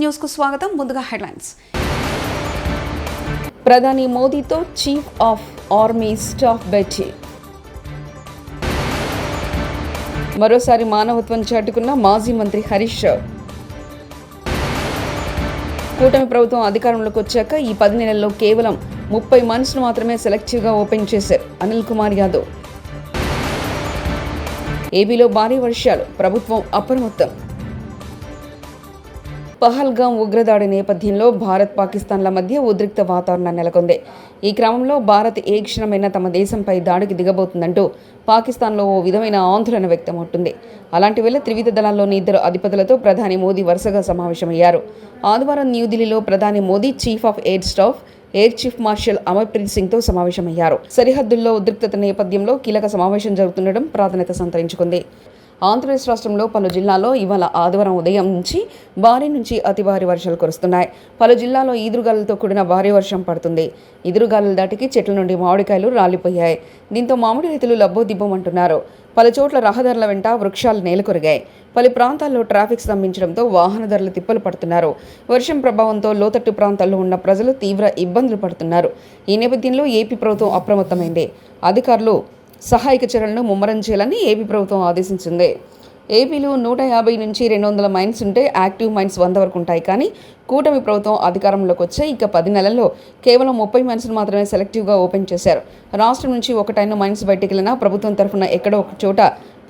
News కు స్వాగతం. ముందుగా హెడ్లైన్స్. ప్రధాని మోదీతో చీఫ్ ఆఫ్ ఆర్మీ స్టాఫ్ భేటీ. మరోసారి మానవత్వం చాటుకున్న మాజీ మంత్రి హరీష్ రావు. కూటమి ప్రభుత్వం అధికారంలోకి వచ్చాక ఈ 10 నెలల్లో కేవలం 30 మంత్స్ను మాత్రమే సెలెక్టివ్గా ఓపెన్ చేశారు అనిల్ కుమార్ యాదవ్. ఏపీలో భారీ వర్షాలు, ప్రభుత్వం అప్రమత్తం. పహల్గాం ఉగ్రదాడి నేపథ్యంలో భారత్ పాకిస్తాన్ల మధ్య ఉద్రిక్త వాతావరణం నెలకొంది. ఈ క్రమంలో భారత్ ఏ క్షణమైనా తమ దేశంపై దాడికి దిగబోతుందంటూ పాకిస్తాన్లో ఓ విధమైన ఆందోళన వ్యక్తమవుతుంది. అలాంటి వేళ త్రివిధ దళాల్లోని 2 అధిపతులతో ప్రధాని మోదీ వరుసగా సమావేశమయ్యారు. ఆదివారం న్యూఢిల్లీలో ప్రధాని Modi chief of air staff air chief marshal Amarpreet సింగ్తో సమావేశమయ్యారు. సరిహద్దుల్లో ఉద్రిక్తత నేపథ్యంలో కీలక సమావేశం జరుగుతుండడం ప్రాధాన్యత సంతరించుకుంది. ఆంధ్రప్రదేశ్ రాష్ట్రంలో పలు జిల్లాల్లో ఇవాళ ఆదివారం ఉదయం నుంచి భారీ నుంచి అతి భారీ వర్షాలు కురుస్తున్నాయి. పలు జిల్లాల్లో ఈదురుగాలులతో కూడిన భారీ వర్షం పడుతుంది. ఈదురుగాలుల దాటికి చెట్ల నుండి మామిడికాయలు రాలిపోయాయి. దీంతో మామిడి రైతులు లబ్బోదిబ్బమంటున్నారు. పలు చోట్ల రహదారుల వెంట వృక్షాలు నేలకొరిగాయి. పలు ప్రాంతాల్లో ట్రాఫిక్ స్తంభించడంతో వాహనదారులు తిప్పలు పడుతున్నారు. వర్షం ప్రభావంతో లోతట్టు ప్రాంతాల్లో ఉన్న ప్రజలు తీవ్ర ఇబ్బందులు పడుతున్నారు. ఈ నేపథ్యంలో ఏపీ ప్రభుత్వం అప్రమత్తమైంది. అధికారులు సహాయక చర్యలను ముమ్మరం చేయాలని ఏపీ ప్రభుత్వం ఆదేశించింది. ఏపీలో 150 నుంచి 200 మైన్స్ ఉంటే యాక్టివ్ మైన్స్ 100 వరకు ఉంటాయి. కానీ కూటమి ప్రభుత్వం అధికారంలోకి వచ్చే ఇక 10 నెలల్లో కేవలం 30 మైన్స్ను మాత్రమే సెలెక్టివ్గా ఓపెన్ చేశారు. రాష్ట్రం నుంచి ఒకటైన మైన్స్ బయటికి వెళ్ళినా ప్రభుత్వం తరఫున ఎక్కడో ఒక చోట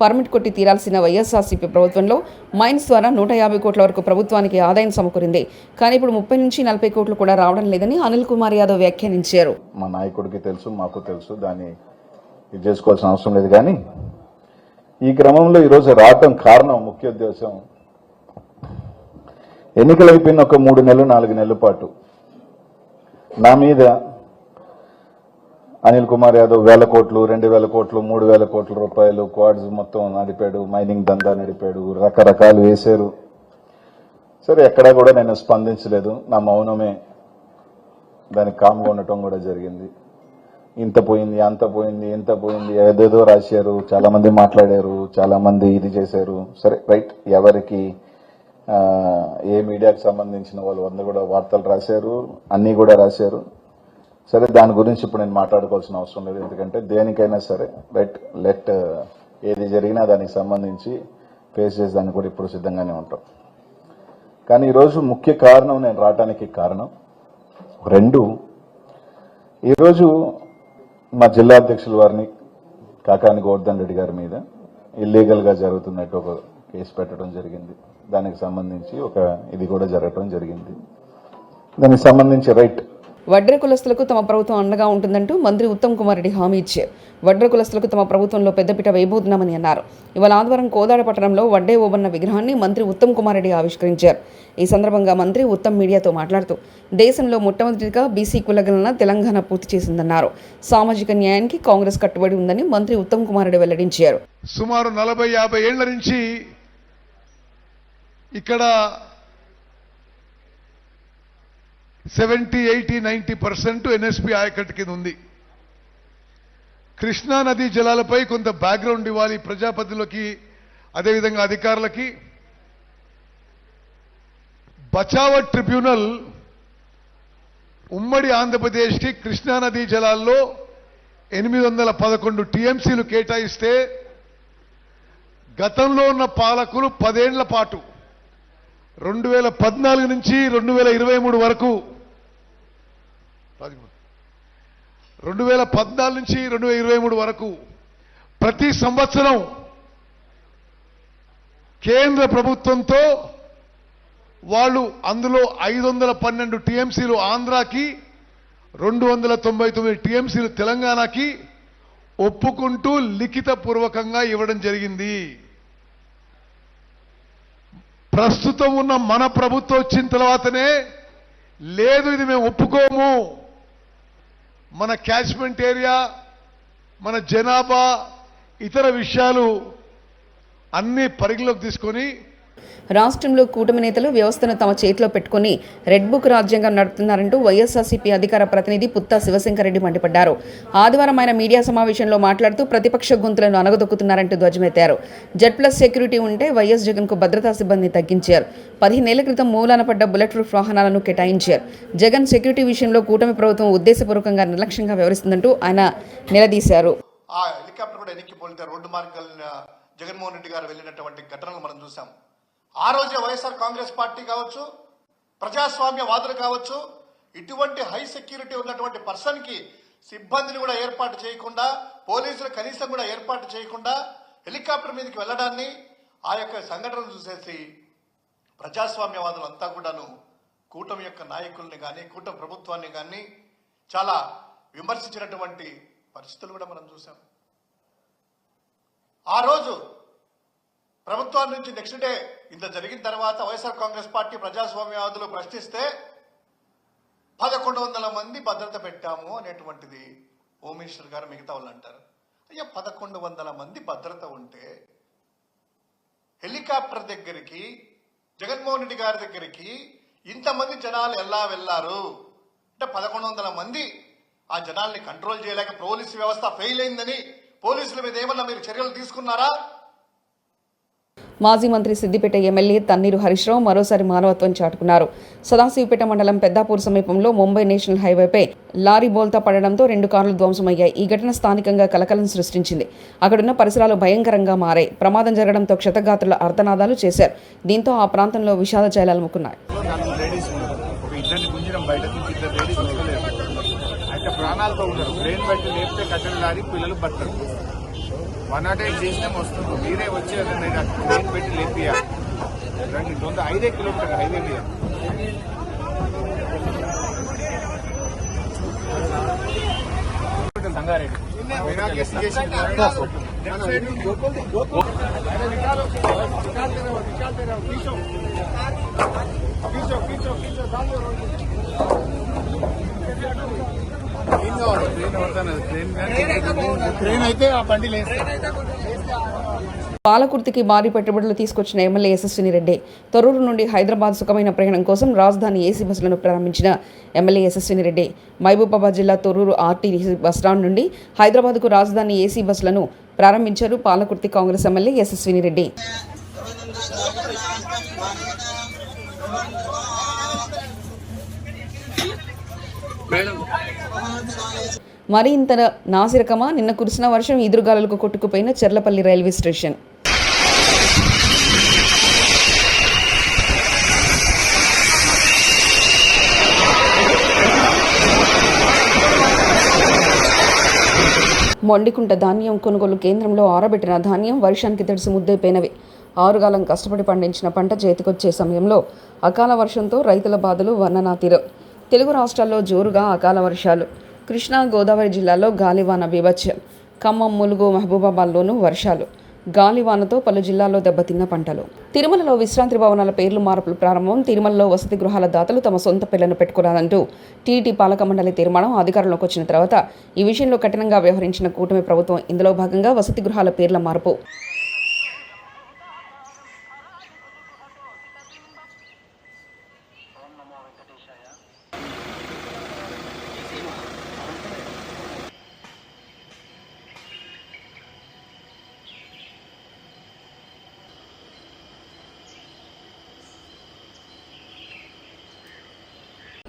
పర్మిట్ కొట్టి తీరాల్సిన వైఎస్ఆర్సీపీ ప్రభుత్వంలో మైన్స్ ద్వారా 150 కోట్ల వరకు ప్రభుత్వానికి ఆదాయం సమకూరింది. కానీ ఇప్పుడు 30 నుంచి 40 కోట్లు కూడా రావడం లేదని అనిల్ కుమార్ యాదవ్ వ్యాఖ్యానించారు. మా నాయకుడికి తెలుసు, మాకు తెలుసు, దాన్ని ఇది చేసుకోవాల్సిన అవసరం లేదు. కానీ ఈ క్రమంలో ఈరోజు రావటం కారణం, ముఖ్య ఉద్దేశం, ఎన్నికలు అయిపోయిన ఒక 3 నెలలు 4 నెలల పాటు నా మీద అనిల్ కుమార్ యాదవ్ 1000 కోట్లు 2000 కోట్లు 3000 కోట్ల రూపాయలు క్వాడ్స్ మొత్తం నడిపాడు, మైనింగ్ దందా నడిపాడు, రకరకాలు వేశారు. సరే, ఎక్కడా కూడా నేను స్పందించలేదు. నా మౌనమే దానికి కామ్గా ఉండటం కూడా జరిగింది. ఇంత పోయింది, అంత పోయింది, ఎంత పోయింది, ఏదేదో రాశారు, చాలా మంది మాట్లాడారు, చాలా మంది ఇది చేశారు. సరే, రైట్, ఎవరికి ఏ మీడియాకి సంబంధించిన వాళ్ళు 100 కూడా వార్తలు రాశారు, అన్నీ కూడా రాశారు. సరే, దాని గురించి ఇప్పుడు నేను మాట్లాడుకోవాల్సిన అవసరం లేదు. ఎందుకంటే దేనికైనా సరే రైట్, ఏది జరిగినా దానికి సంబంధించి ఫేస్ చేసేదానికి కూడా ఇప్పుడు సిద్ధంగానే ఉంటాం. కానీ ఈరోజు ముఖ్య కారణం, నేను రావటానికి కారణం 2. ఈరోజు మా జిల్లా అధ్యక్షుల వారిని కాకాని గోవర్ధన్ రెడ్డి గారి మీద ఇల్లీగల్గా జరుగుతున్నట్టు ఒక కేసు పెట్టడం జరిగింది. దానికి సంబంధించి ఒక ఇది కూడా జరగటం జరిగింది. దానికి సంబంధించి రైట్, వడ్ర కులస్తులకు తమ ప్రభుత్వం అండగా ఉంటుందంటూ మంత్రి ఉత్తమ్ కుమార్ రెడ్డి హామీ ఇచ్చారు. వడ్ర కులస్తులకు తమ ప్రభుత్వంలో పెద్దపీట వేయబోతున్నామని అన్నారు. ఇవాళ ఆదివారం కోదాడ పట్టణంలో వడ్డే ఓబన్న విగ్రహాన్ని మంత్రి ఉత్తమ్ కుమార్ రెడ్డి ఆవిష్కరించారు. ఈ సందర్భంగా మంత్రి ఉత్తమ్ మీడియాతో మాట్లాడుతూ దేశంలో మొట్టమొదటిగా బీసీ కులగణన తెలంగాణ పూర్తి చేసిందన్నారు. సామాజిక న్యాయానికి కాంగ్రెస్ కట్టుబడి ఉందని మంత్రి ఉత్తమ్ కుమార్ రెడ్డి వెల్లడించారు. సుమారు 40-50 ఏళ్ల నుంచి ఇక్కడ 70, 80, 90% ఎన్ఎస్పీ ఆయకట్టు కింద ఉంది. కృష్ణా నదీ జలాలపై కొంత బ్యాక్గ్రౌండ్ ఇవ్వాలి ప్రజాపతిలోకి, అదేవిధంగా అధికారులకి. బచావత్ ట్రిబ్యునల్ ఉమ్మడి ఆంధ్రప్రదేశ్కి కృష్ణానదీ జలాల్లో 811 టీఎంసీలు కేటాయిస్తే గతంలో ఉన్న పాలకులు 10 ఏళ్ల పాటు 2014 నుంచి 2023 వరకు 2014 నుంచి 2023 వరకు ప్రతి సంవత్సరం కేంద్ర ప్రభుత్వంతో వాళ్ళు అందులో 512 టీఎంసీలు ఆంధ్రాకి, 299 టీఎంసీలు తెలంగాణకి ఒప్పుకుంటూ లిఖిత పూర్వకంగా ఇవ్వడం జరిగింది. ప్రస్తుతం ఉన్న మన ప్రభుత్వం వచ్చిన తర్వాతనే లేదు, ఇది మేము ఒప్పుకోము, మన క్యాచ్మెంట్ ఏరియా, మన జనాభా, ఇతర విషయాలు అన్ని పరిగణలోకి తీసుకొని రాష్ట్రంలో కూటమి నేతలు వ్యవస్థను తమ చేతిలో పెట్టుకుని రెడ్ బుక్ రాజ్యాంగం నడుపుతున్నారంటూ వైఎస్ఆర్సీపీ అధికార ప్రతినిధి పుత్తా శివశంకరెడ్డి మండిపడ్డారు. ఆదివారం ఆయన మీడియా సమావేశంలో మాట్లాడుతూ ప్రతిపక్ష గొంతులను అనగదొక్కుతున్నారంటూ ధ్వజమెత్తారు. Z+ సెక్యూరిటీ ఉంటే వైఎస్ జగన్కు భద్రతా సిబ్బంది తగ్గించారు. 15 ఏళ్ల క్రితం మూలాన పడ్డ బుల్లెట్ ప్రూఫ్ వాహనాలను కేటాయించారు. జగన్ సెక్యూరిటీ విషయంలో కూటమి ప్రభుత్వం ఉద్దేశపూర్వకంగా నిర్లక్ష్యంగా వ్యవహరిస్తుందంటూ ఆయన నిలదీశారు. ఆ హెలికాప్టర్ కూడా ఎన్నికి పోలితే రోడ్డు మార్గాల జగన్మోహన్ రెడ్డి గారు వెళ్ళినటువంటి ఘటనలు మనం చూసాం. ఆ రోజే వైఎస్ఆర్ కాంగ్రెస్ పార్టీ కావచ్చు, ప్రజాస్వామ్యవాదులు కావచ్చు, ఇటువంటి హై సెక్యూరిటీ ఉన్నటువంటి పర్సన్ కి సిబ్బందిని కూడా ఏర్పాటు చేయకుండా, పోలీసులు కనీసం కూడా ఏర్పాటు చేయకుండా హెలికాప్టర్ మీదకి వెళ్ళడాన్ని, ఆ యొక్క సంఘటనలు చూసేసి ప్రజాస్వామ్యవాదులు అంతా కూడాను కూటమి యొక్క నాయకుల్ని కానీ కూటమి ప్రభుత్వాన్ని కానీ చాలా విమర్శించినటువంటి పరిస్థితులు కూడా మనం చూసాం. ఆ రోజు ప్రభుత్వం నుంచి నెక్స్ట్ డే ఇంత జరిగిన తర్వాత వైఎస్ఆర్ కాంగ్రెస్ పార్టీ ప్రజాస్వామ్యవాదులు ప్రశ్నిస్తే 1100 మంది భద్రత పెట్టాము అనేటువంటిది హోమ్ మినిస్టర్ గారు మిగతా వాళ్ళు అంటారు. అయ్యా 1100 మంది భద్రత ఉంటే హెలికాప్టర్ దగ్గరికి జగన్మోహన్ రెడ్డి గారి దగ్గరికి ఇంతమంది జనాలు ఎలా వెళ్లారు అంటే 1100 మంది ఆ జనాల్ని కంట్రోల్ చేయలేక పోలీసు వ్యవస్థ ఫెయిల్ అయిందని పోలీసుల మీద ఏమన్నా మీరు చర్యలు తీసుకున్నారా? మాజీ మంత్రి సిద్దిపేట ఎమ్మెల్యే తన్నీరు హరీశ్రావు మరోసారి మానవత్వం చాటుకున్నారు. సదాశివపేట మండలం పెద్దాపూర్ సమీపంలో ముంబై నేషనల్ హైవేపై లారీ బోల్తా పడడంతో 2 కార్లు ధ్వంసమయ్యాయి. ఈ ఘటన స్థానికంగా కలకలం సృష్టించింది. అక్కడున్న పరిసరాలు భయంకరంగా మారాయి. ప్రమాదం జరగడంతో క్షతగాత్రుల అర్తనాదాలు చేశారు. దీంతో ఆ ప్రాంతంలో విషాద చైలాలు ముక్కున్నాయి. ప్రాణాలతో ఉన్నారు. బ్రెయిన్ బట్టి లేపితే కట్టెలు లారీ పిల్లలు బట్టరు. 108 చేసినా వస్తుంది. మీరే వచ్చి బ్రెయిన్ పెట్టి లేపియాలి. 5 కిలోమీటర్ హైవే మీద సంగారెడ్డి ట్రైన్ అయితే ఆ బండి లేదు. పాలకుర్తికి భారీ పెట్టుబడులు తీసుకొచ్చిన ఎమ్మెల్యే యశస్విని రెడ్డి తొర్రూరు నుండి హైదరాబాద్ సుఖమైన ప్రయాణం కోసం రాజధాని ఏసీ బస్సులను ప్రారంభించిన ఎమ్మెల్యే యశస్విని రెడ్డి మహబూబాబాద్ జిల్లా తొర్రూరు ఆర్టీసీ బస్టాండ్ నుండి హైదరాబాద్కు రాజధాని ఏసీ బస్సులను ప్రారంభించారు పాలకుర్తి కాంగ్రెస్ ఎమ్మెల్యే యశస్విని రెడ్డి. మరి ఇంత నాసిరకమా? నిన్న కురిసిన వర్షం ఈదురుగాలులకు కొట్టుకుపోయిన చెర్లపల్లి రైల్వే స్టేషన్. మొండికుంట ధాన్యం కొనుగోలు కేంద్రంలో ఆరబెట్టిన ధాన్యం వర్షానికి తడిసి ముద్దైపోయినవి. 6 కాలం కష్టపడి పండించిన పంట చేతికొచ్చే సమయంలో అకాల వర్షంతో రైతుల బాధలు వర్ణనాతీరం. తెలుగు రాష్ట్రాల్లో జోరుగా అకాల వర్షాలు. కృష్ణా గోదావరి జిల్లాలో గాలివాన బీభత్సం. ఖమ్మం, ములుగు, మహబూబాబాద్లోనూ వర్షాలు. గాలివానతో పలు జిల్లాల్లో దెబ్బతిన్న పంటలు. తిరుమలలో విశ్రాంతి భవనాల పేర్లు మార్పులు ప్రారంభం. తిరుమలలో వసతి గృహాల దాతలు తమ సొంత పేర్లను పెట్టుకోరాదంటూ టీటీ పాలక మండలి తీర్మానం అధికారంలోకి వచ్చిన తర్వాత ఈ విషయంలో కఠినంగా వ్యవహరించిన కూటమి ప్రభుత్వం. ఇందులో భాగంగా వసతి గృహాల పేర్ల మార్పు.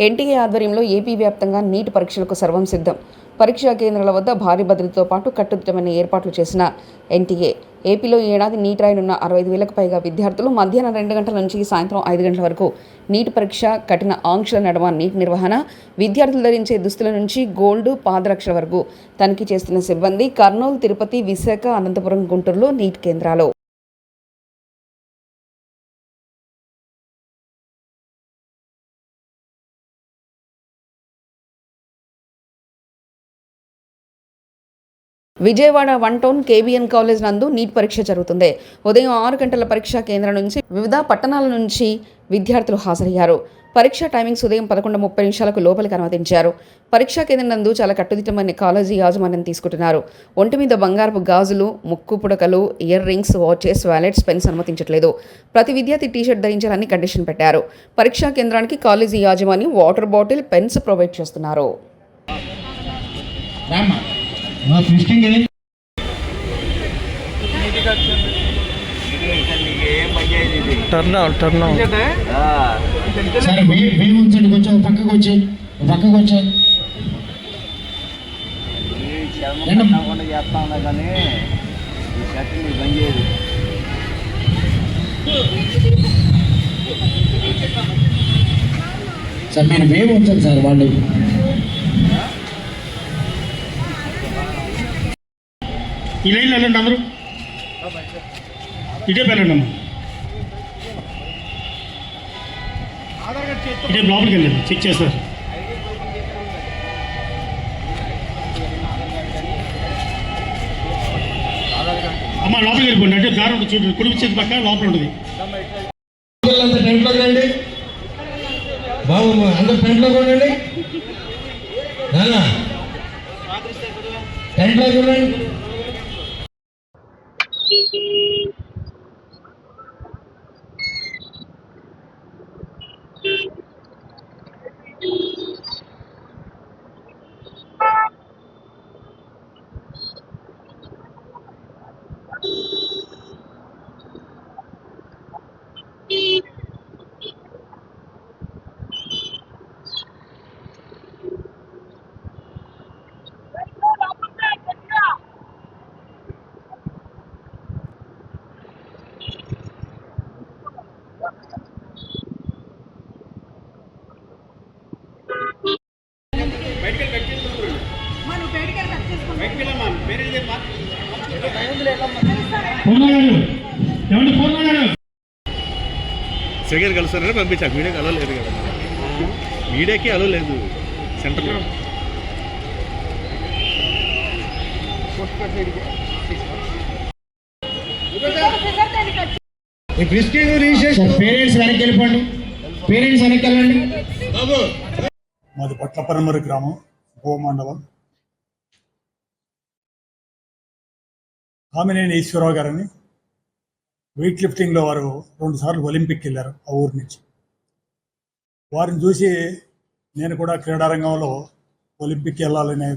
ఎన్టీఏ ఆధ్వర్యంలో ఏపీ వ్యాప్తంగా నీట్ పరీక్షలకు సర్వం సిద్ధం. పరీక్షా కేంద్రాల వద్ద భారీ భద్రతతో పాటు కట్టుదిట్టమైన ఏర్పాట్లు చేసిన ఎన్టీఏ ఏపీలో ఈ ఏడాది నీట్ రాయనున్న 65,000కు పైగా విద్యార్థులు మధ్యాహ్నం 2 గంటల నుంచి సాయంత్రం 5 గంటల వరకు నీట్ పరీక్ష, కఠిన ఆంక్షల నడుమ నీట్ నిర్వహణ, విద్యార్థులు ధరించే దుస్తుల నుంచి గోల్డ్ పాదరక్షల వరకు తనిఖీ చేస్తున్న సిబ్బంది. కర్నూలు, తిరుపతి, విశాఖ, అనంతపురం, గుంటూరులో నీట్ కేంద్రాలు. విజయవాడ 1 టౌన్ కేబీఎన్ కాలేజ్ నందు నీట్ పరీక్ష జరుగుతుంది. ఉదయం 6 గంటల పరీక్షా కేంద్రం నుంచి వివిధ పట్టణాల నుంచి విద్యార్థులు హాజరయ్యారు. పరీక్ష టైమింగ్స్ ఉదయం 11:30 లోపలికి అనుమతించారు. పరీక్షా కేంద్రం నందు చాలా కట్టుదిట్టమైన కాలేజీ యాజమాన్యం తీసుకుంటున్నారు. ఒంటి మీద బంగారపు గాజులు, ముక్కు పుడకలు, earrings, watches, wallets, pens అనుమతించట్లేదు. ప్రతి విద్యార్థి టీషర్ట్ ధరించాలని కండిషన్ పెట్టారు. పరీక్షా కేంద్రానికి కాలేజీ యాజమాన్యం వాటర్ బాటిల్, పెన్స్ ప్రొవైడ్ చేస్తున్నారు. టర్న్ సరే మేము ఉంచండి, కొంచెం పక్కకు వచ్చి చేస్తా ఉన్నా కానీ ఈ షర్ట్ బంద్ చేయదు. సార్ మీరు మేము ఉంచండి సార్. వాళ్ళు ఈ లైన్లో వెళ్ళండి, అందరూ ఇటే వెళ్ళండి అమ్మా, ఇటే లోపలికి వెళ్ళండి, చెక్ చేస్తారు. అమ్మ లోపలికి వెళ్ళిపోండి, అంటే దారి ఉంటుంది చూడండి, కుడికి చేతి పక్క లోపల ఉంటుంది. టెంట్లోకి రండి బాబు, అందరు టెంట్లోకి ఉండండి, టెంట్లోకి ఉండండి. సెకండ్ కలుస్తారని పంపించాను. మీడియాకి అలో లేదు కదా, మీడియాకి అలో లేదు సెంటర్లో. పేరెంట్స్ వెనక్కి వెళ్ళిపోండి, పేరెంట్స్ వెనక్కి వెళ్ళండి. మాది పట్లపరమరి గ్రామం, మండలం. కామినేని ఈశ్వరరావు గారని వెయిట్ లిఫ్టింగ్లో వారు 2 సార్లు ఒలింపిక్ వెళ్ళారు ఆ ఊరి నుంచి. వారిని చూసి నేను కూడా క్రీడారంగంలో ఒలింపిక్ వెళ్ళాలనే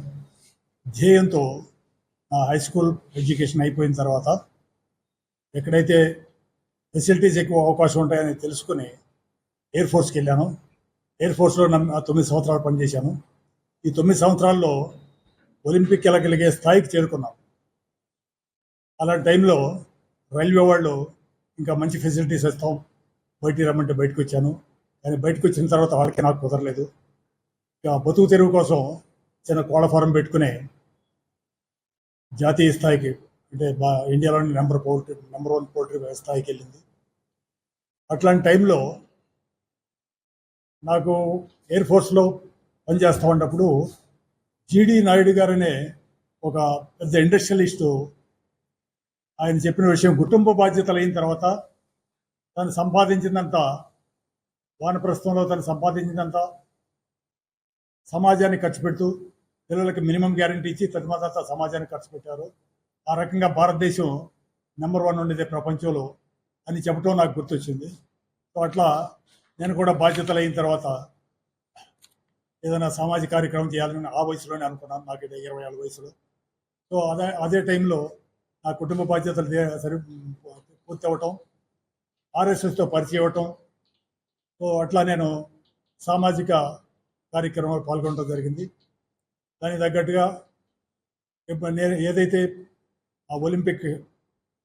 ధ్యేయంతో నా హై స్కూల్ ఎడ్యుకేషన్ అయిపోయిన తర్వాత ఎక్కడైతే ఫెసిలిటీస్ ఎక్కువ అవకాశం ఉంటాయని తెలుసుకుని ఎయిర్ ఫోర్స్కి వెళ్ళాను. ఎయిర్ ఫోర్స్లో 9 సంవత్సరాలు పనిచేశాను. ఈ 9 సంవత్సరాల్లో ఒలింపిక్ వెళ్ళగలిగే స్థాయికి చేరుకున్నాం. అలాంటి టైంలో రైల్వే వాళ్ళు ఇంకా మంచి ఫెసిలిటీస్ ఇస్తాం, బయటికి రమ్మంటే బయటకు వచ్చాను. కానీ బయటకు వచ్చిన తర్వాత వాళ్ళకి నాకు కుదరలేదు. ఇక బతుకు తెరువు కోసం చిన్న కోళ్ళ ఫారం పెట్టుకుని జాతీయ స్థాయికి, అంటే ఇండియాలోని నెంబర్ 1 పౌల్ట్రీ స్థాయికి వెళ్ళింది. అట్లాంటి టైంలో నాకు ఎయిర్ ఫోర్స్లో పనిచేస్తూ ఉన్నప్పుడు జీడి నాయుడు గారనే ఒక పెద్ద ఇండస్ట్రియలిస్టు ఆయన చెప్పిన విషయం, కుటుంబ బాధ్యతలు అయిన తర్వాత తను సంపాదించినంత, వానప్రస్థంలో తను సంపాదించినంత సమాజానికి ఖర్చు పెడుతూ పిల్లలకి మినిమం గ్యారంటీ ఇచ్చి తదుపరి సమాజానికి ఖర్చు పెట్టారు. ఆ రకంగా భారతదేశం నెంబర్ 1 ఉండేది ప్రపంచంలో అని చెప్పడం నాకు గుర్తొచ్చింది. సో అట్లా నేను కూడా బాధ్యతలు అయిన తర్వాత ఏదైనా సామాజిక కార్యక్రమం చేయాలని ఆ వయసులోనే అనుకున్నాను, నాకు 20 ఏళ్ళ వయసులో. సో అదే టైంలో నా కుటుంబ బాధ్యతలు పూర్తి అవ్వటం, ఆర్ఎస్ఎస్తో పరిచయం అవ్వటం, సో అట్లా నేను సామాజిక కార్యక్రమాలు పాల్గొనడం జరిగింది. దానికి తగ్గట్టుగా నేను ఏదైతే ఆ ఒలింపిక్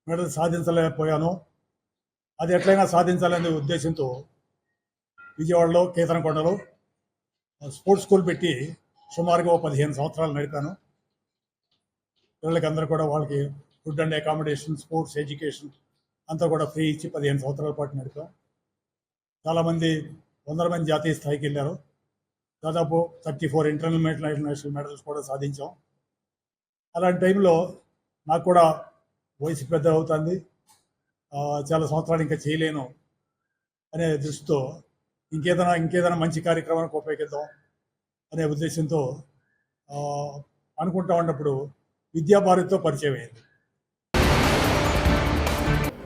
మెడల్ సాధించలేకపోయానో అది ఎట్లయినా సాధించాలనే ఉద్దేశంతో విజయవాడలో కేతనకొండలో స్పోర్ట్స్ స్కూల్ పెట్టి సుమారుగా 15 సంవత్సరాలు నడిపాను. పిల్లలకి అందరూ కూడా వాళ్ళకి food and accommodation, sports education అంతా కూడా ఫ్రీ ఇచ్చి 15 సంవత్సరాల పాటు నడిపాం. చాలామంది 100 మంది జాతీయ స్థాయికి వెళ్ళారు. దాదాపు 34 ఇంటర్నేషనల్ మెడల్స్ కూడా సాధించాం. అలాంటి టైంలో నాకు కూడా వయసు పెద్ద అవుతుంది, చాలా సంవత్సరాలు ఇంకా చేయలేను అనే దృష్టితో ఇంకేదైనా మంచి కార్యక్రమానికి ఉపయోగిద్దాం అనే ఉద్దేశంతో అనుకుంటా ఉన్నప్పుడు విద్యాభారతితో పరిచయం అయింది.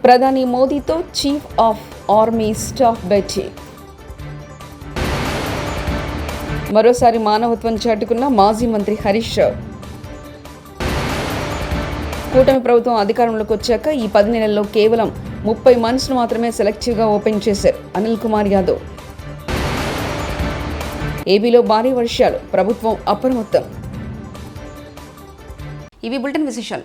ప్రధాని మోదీతో చీఫ్ ఆఫ్ ఆర్మీ స్టాఫ్ భేటీ. మరోసారి మానవత్వం చాటుకున్న మాజీ మంత్రి హరీష్ రావు. కూటమి ప్రభుత్వం అధికారంలోకి వచ్చాక ఈ 10 నెలల్లో కేవలం 30 మంత్స్ను మాత్రమే సెలెక్టివ్గా ఓపెన్ చేశారు అనిల్ కుమార్ యాదవ్. ఏపీలో భారీ వర్షాలు, ప్రభుత్వం అప్రమత్తం. ఇవి బులెటిన్ విశేషాలు.